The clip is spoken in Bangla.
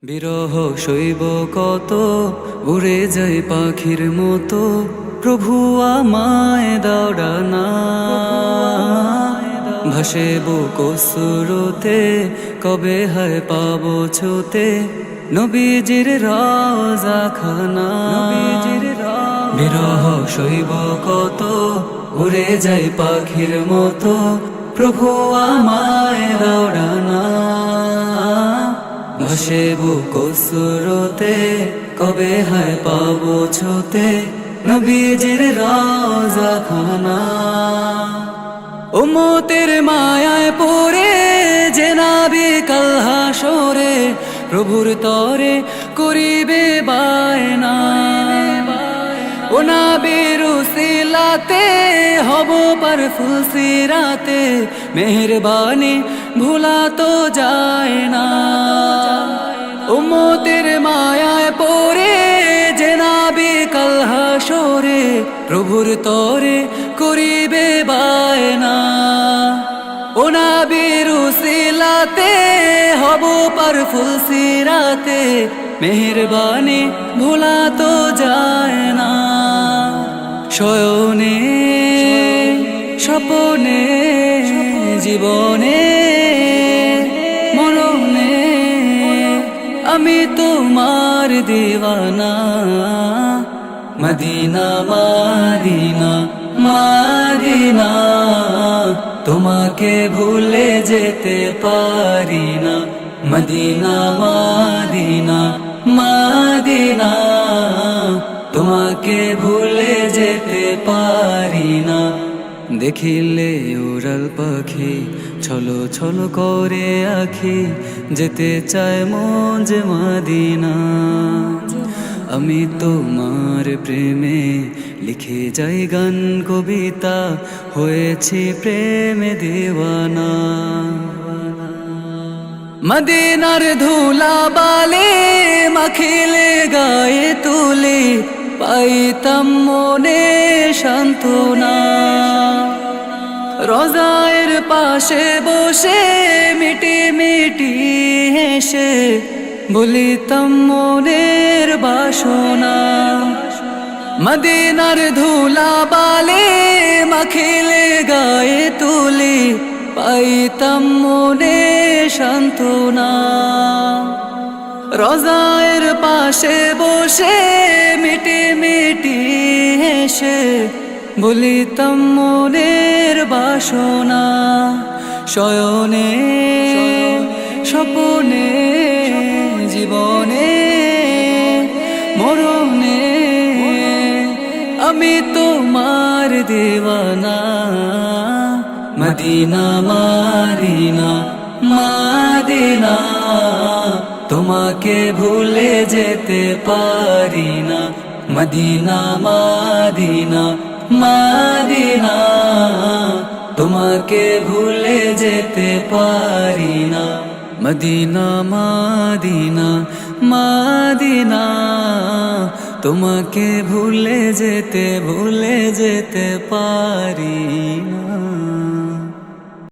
বিরহ শৈব কত উড়ে যায় পাখির মতো, প্রভু আমায় দাওড়ানা ভাসে বুক সুরতে, কবে হয় পাবো ছুতে নবীজির রাজা খানা। বিরহ শৈব কত উড়ে যায় পাখির মতো, প্রভু আমায় দাওড়ানা ভাসে বুক সুরতে, কবে হয় পাবো ছুতে নবীজির রাজা খানা। উম্মতের মায়ায় পড়ে যে নাবি কাল হাসরে, প্রভুর তরে করিবে বায়না। ও নবীর উসিলাতে হব পার ফুলসিরাতে, মেহেরবানি ভোলা তো যায় না। উম্মতের মায়ায় পড়ে যে নাবি কাল হাসরে, প্রভুর তরে করিবে বায়না। ও নবীর উসিলাতে হব পার ফুলসিরাতে, মেহেরবানি ভোলা তো যায় না। শয়নে স্বপনে জীবনে মরণে আমি তোমার দিওয়ানা। মদিনা মদিনা মদিনা, তোমাকে ভুলে যেতে পারি না। মদিনা মদিনা মদিনা, তোমাকে ভুলে যেতে পারি না। দেখিলে উড়াল পাখি ছলো ছলো করে আখি, যেতে চায় মন যে মদিনা। আমি তোমার প্রেমে লিখে যাই গান কবিতা, হয়েছি প্রেমে দিওয়ানা। মদিনার ধুলা বালে মাখিলে গায়ে তুলে, পাইতাম মনে সান্ত্বনা। রোজায়ের পাশে বসে মিটি মিটি হেসে, বলিতাম মনের বাসনা। মদিনার ধুলা বালে মাখিলে গায়ে তুলে, পাইতাম মনে সান্ত্বনা। রোজায়ের পাশে বসে মিটি মিটি হেসে, বলিতাম মনের বাসনা। শয়নে স্বপনে জীবনে মরণে আমি তোমার দিওয়ানা। মদিনা মদিনা মদিনা, তোমাকে ভুলে যেতে পারি না। মদিনা মদিনা মদিনা, তোমাকে ভুলে যেতে পারি না। মদিনা মদিনা মদিনা, তোমাকে ভুলে যেতে পারি না।